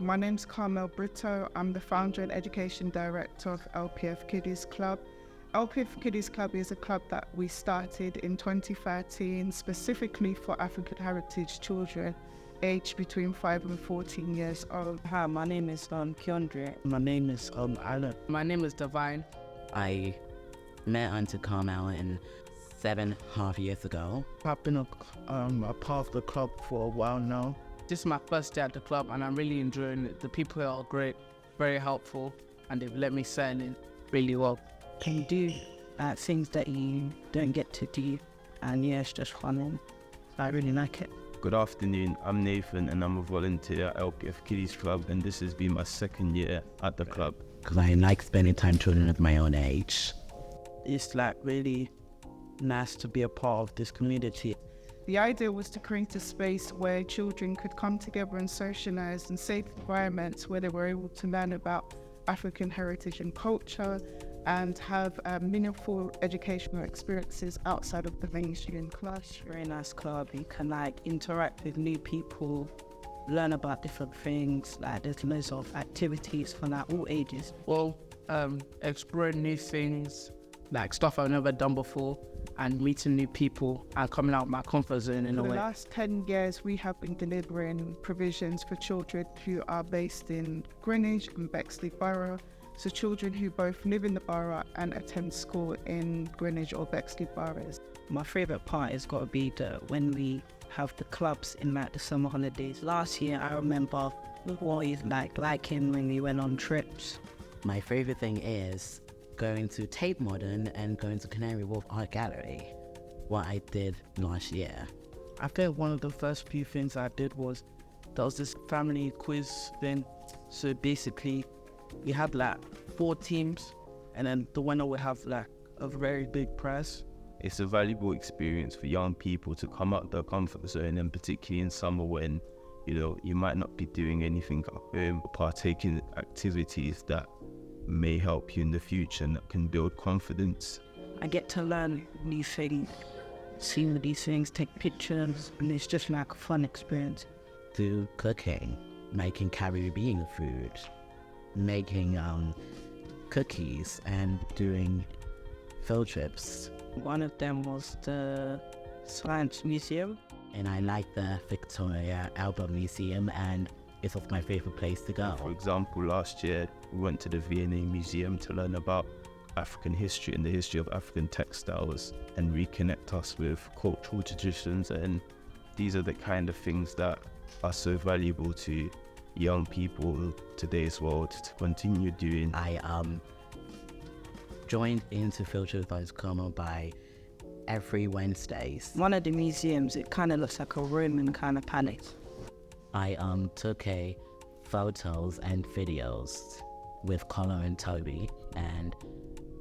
My name's Carmel Brito. I'm the founder and education director of LPF Kids Club. LPF Kids Club is a club that we started in 2013 specifically for African heritage children aged between 5 and 14 years old. Hi, my name is Keandre. My name is Alan. My name is Divine. I met Auntie Carmel 7.5 years ago. I've been a part of the club for a while now. This is my first day at the club and I'm really enjoying it. The people here are great, very helpful, and they've let me settle in really well. Can you do things that you don't get to do? And yeah, it's just fun and I really like it. Good afternoon, I'm Nathan and I'm a volunteer at LPF Kids Club, and this has been my second year at the club. Because I like spending time with children of my own age. It's like really nice to be a part of this community. The idea was to create a space where children could come together and socialise in safe environments where they were able to learn about African heritage and culture and have meaningful educational experiences outside of the mainstream class. Very nice club. You can interact with new people, learn about different things. There's loads of activities for all ages. Well, exploring new things, like stuff I've never done before, and meeting new people and coming out of my comfort zone in a way. For the last 10 years, we have been delivering provisions for children who are based in Greenwich and Bexley Borough. So children who both live in the borough and attend school in Greenwich or Bexley boroughs. My favourite part has got to be when we have the clubs in the summer holidays. Last year, I remember what it's like him when we went on trips. My favourite thing is going to Tate Modern and going to Canary Wharf Art Gallery, what I did last year. I think one of the first few things I did was, there was this family quiz thing. So basically, we had 4 teams, and then the winner would have a very big prize. It's a valuable experience for young people to come out their comfort zone, and particularly in summer when, you might not be doing anything at home, or partaking in activities that may help you in the future and that can build confidence. I get to learn new things, see these things, take pictures, and it's just a fun experience. Do cooking, making Caribbean food, making cookies, and doing field trips. One of them was the Science Museum. And I like the Victoria Albert Museum, and it was my favourite place to go. For example, last year we went to the V&A Museum to learn about African history and the history of African textiles and reconnect us with cultural traditions, and these are the kind of things that are so valuable to young people today's world to continue doing. I joined into Field Trip with Como by every Wednesdays. One of the museums, it kind of looks like a Roman kind of palace. I took photos and videos with Connor and Toby, and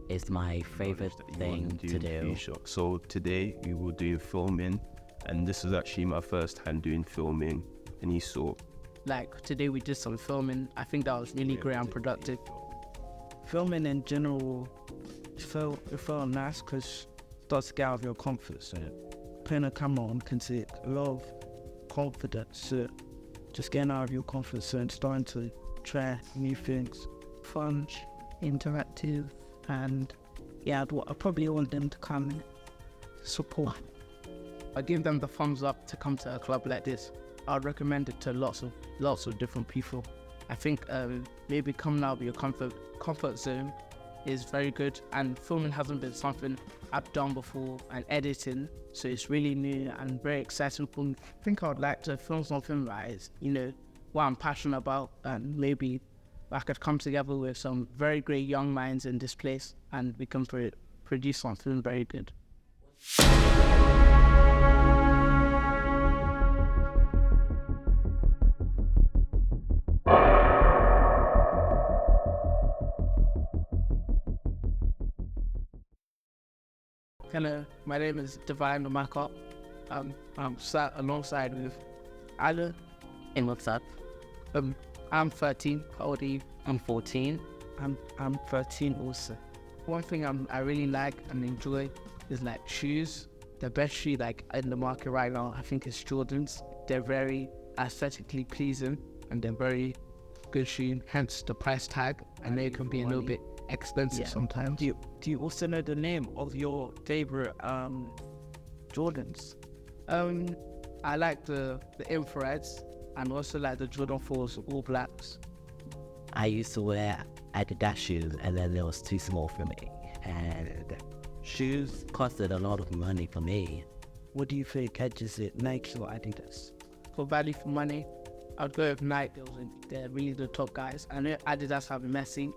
it's my favorite thing to do. So today we will do filming, and this is actually my first time doing filming any sort. Today we did some filming. I think that was really great and productive. Filming in general, it felt nice because it does get out of your comfort zone. Putting a camera on can take a lot of confidence. So just getting out of your comfort zone, starting to try new things. Fun, interactive, and yeah, I probably want them to come and support. I give them the thumbs up to come to a club like this. I'd recommend it to lots of different people. I think maybe coming out of your comfort zone is very good, and filming hasn't been something I've done before, and editing, so it's really new and very exciting for me. I think I'd like to film something that is, what I'm passionate about, and maybe I could come together with some very great young minds in this place and we can produce something very good. Hello, my name is Divine Omaka. I'm sat alongside with Alan. And what's up? I'm 13. How old are you? I'm 14. I'm 13 also. One thing I really like and enjoy is shoes. The best shoe in the market right now, I think, is Jordans. They're very aesthetically pleasing and they're very good shoe, hence the price tag. I know it can be a little bit expensive sometimes. Do you also know the name of your favorite Jordans? I like the infrareds and also like the Jordan 4s all blacks. I used to wear Adidas shoes, and then it was too small for me. And shoes costed a lot of money for me. What do you think edges it, Nike or Adidas? For value for money, I'd go with Nike. They're really the top guys. I know Adidas have Messi,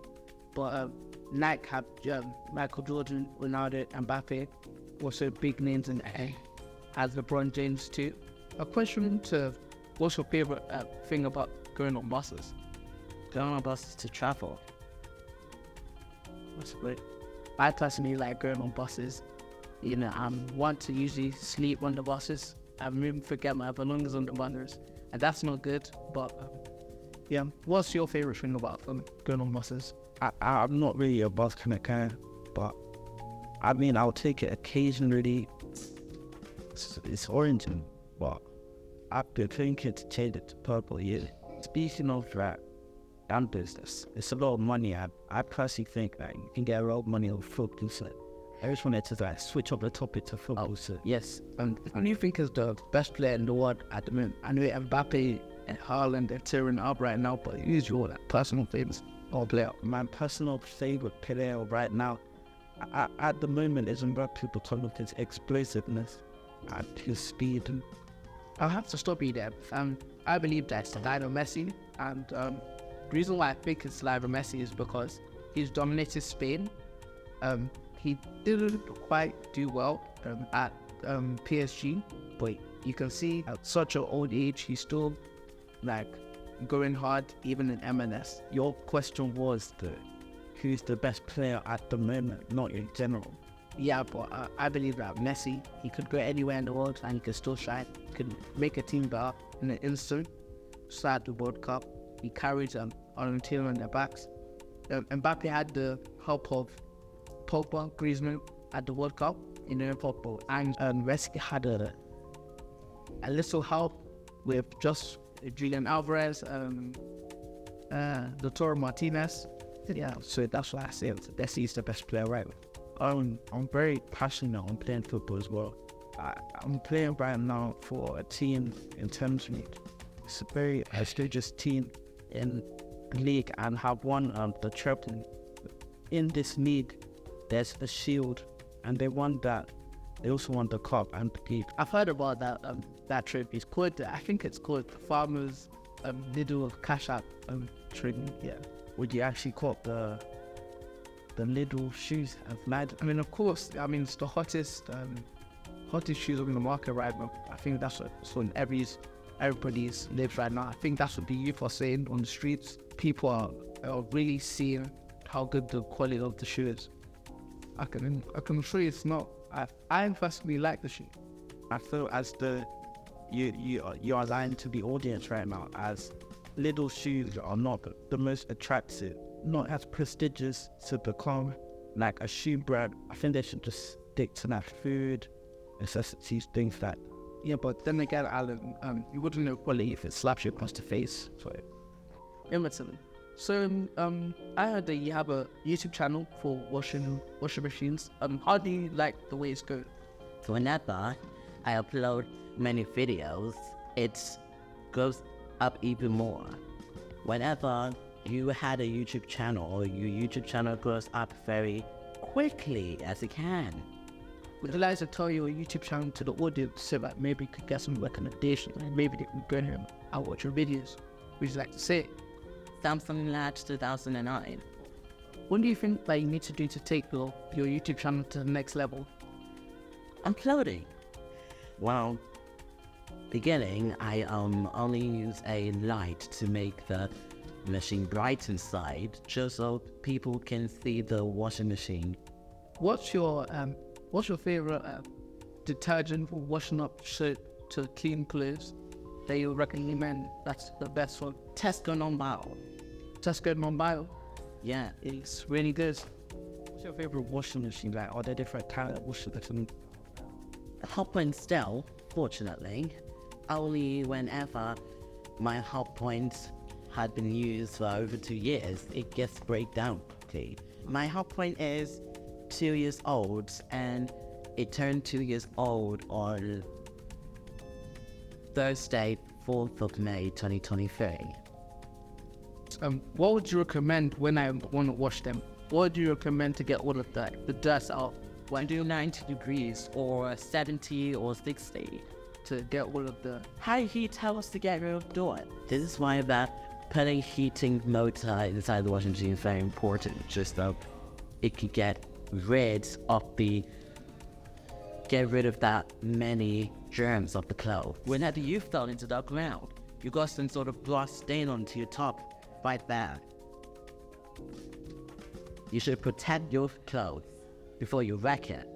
but Nike have Michael Jordan, Ronaldo, and Mbappe, also big names in the A, as LeBron James too. A question to, what's your favorite thing about going on buses? Going on buses to travel. That's great. I personally like going on buses. You know, I want to usually sleep on the buses. I even forget my belongings on the buses, and that's not good. But yeah, what's your favorite thing about going on buses? I'm not really a bus kind of guy, but I mean, I'll take it occasionally. It's orange, but I've been thinking to change it to purple. Yeah. Speaking of that, and business, it's a lot of money. I personally think that you can get a lot of money on football. So I just wanted to like switch up the topic to football. So Yes, and who do you think is the best player in the world at the moment? I know Mbappe and Haaland are tearing up right now, but who's your personal favorite player? my personal favorite player right now, at the moment, is Mbappe because of his explosiveness and his speed. I'll have to stop you there. I believe that's Lionel Messi, and the reason why I think it's Lionel Messi is because he's dominated Spain. He didn't quite do well at PSG, but you can see at such an old age, he's still like going hard even in MLS. Your question was who's the best player at the moment, not in general. Yeah, but I believe that Messi, he could go anywhere in the world and he could still shine. He could make a team better in an instant. Start the World Cup. He carried on team on their backs. Mbappe had the help of Pogba, Griezmann at the World Cup, Pogba, and Messi had a little help with just Julian Alvarez, Lautaro Martinez. Yeah, so that's why I say Messi is the best player right now. I'm very passionate on playing football as well. I'm playing right now for a team in Thames League. It's a very prestigious team in the league and have won the trophy. In this league, there's a shield, and they won that. They also won the cup and the league. I've heard about that trophy. It's called, I think it's called the Farmers Little Cash App trophy. Yeah. Would you actually cop the little shoes of lad? I mean, of course. I mean, it's the hottest shoes on the market right now. I think that's what everybody's lives right now. I think that's what the youth are saying on the streets. People are really seeing how good the quality of the shoe is. I can assure you it's not. I personally like the shoe. I feel as you are lying to the audience right now, as little shoes are not the most attractive, not as prestigious to become like a shoe brand. I think they should just stick to that food, necessities, things like that. Yeah, but then again, Alan, you wouldn't know quality if it slaps you across the face. So, I heard that you have a YouTube channel for washing machines. How do you like the way it's going? So whenever I upload many videos, it goes up even more. Whenever you had a YouTube channel, or your YouTube channel grows up very quickly as it can. Would you like to tell your YouTube channel to the audience so that maybe you could get some recommendations and maybe they can go here and watch your videos? Would you like to say it? Samsung Latch 2009. What do you think that you need to do to take your YouTube channel to the next level? Uploading. Well, beginning, I only use a light to make the machine bright inside, just so people can see the washing machine. What's your favorite detergent for washing up shit to clean clothes that you recommend? That's the best one. Tesco non-bio. Tesco non-bio. Yeah. It's really good. What's your favorite washing machine? Like, are there different kind of washing machines? Hot point still, fortunately, only whenever my hot point had been used for over 2 years, it gets break down quickly. My whole point is 2 years old, and it turned 2 years old on Thursday, 4th of May, 2023. What would you recommend when I want to wash them? What would you recommend to get all of the dust out? When do 90 degrees or 70 or 60? To get all of the High heat tells us to get rid of dirt. This is why that putting heating motor inside the washing machine is very important. Just so it could get rid of that many germs of the clothes. Whenever you fell into the ground, you got some sort of glass stain onto your top right there. You should protect your clothes before you wreck it.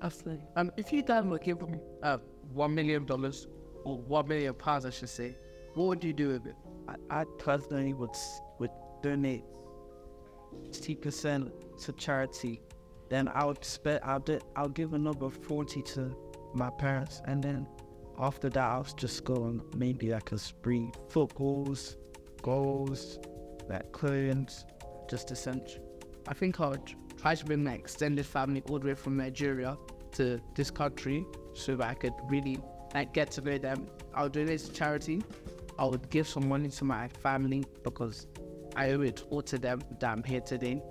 Absolutely. If you guys were given $1 million or £1 million, I should say, what would you do with it? I personally would donate 60% to charity. Then I'll give another 40 to my parents, and then after that I'll just go on maybe like a spree, footballs, goals, like clearance. Just essential. I think I would try to bring my extended family all the way from Nigeria to this country so that I could really get to know them. I'll donate to charity. I would give some money to my family because I owe it all to them that I'm here today.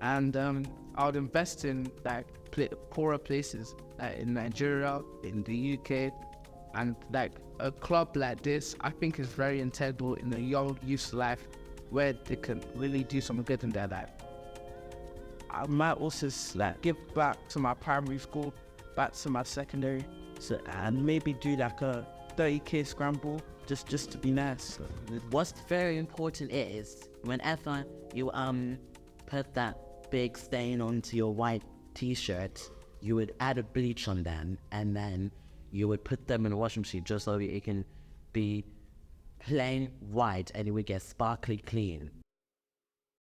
And I would invest in poorer places in Nigeria, in the UK, and a club like this I think is very integral in a young youth's life where they can really do something good in their life. I might also give back to my primary school, back to my secondary, and maybe do like a 30k scramble just to be nice. What's very important is whenever you put that big stain onto your white t-shirt, you would add a bleach on them, and then you would put them in a washing machine just so it can be plain white and it would get sparkly clean.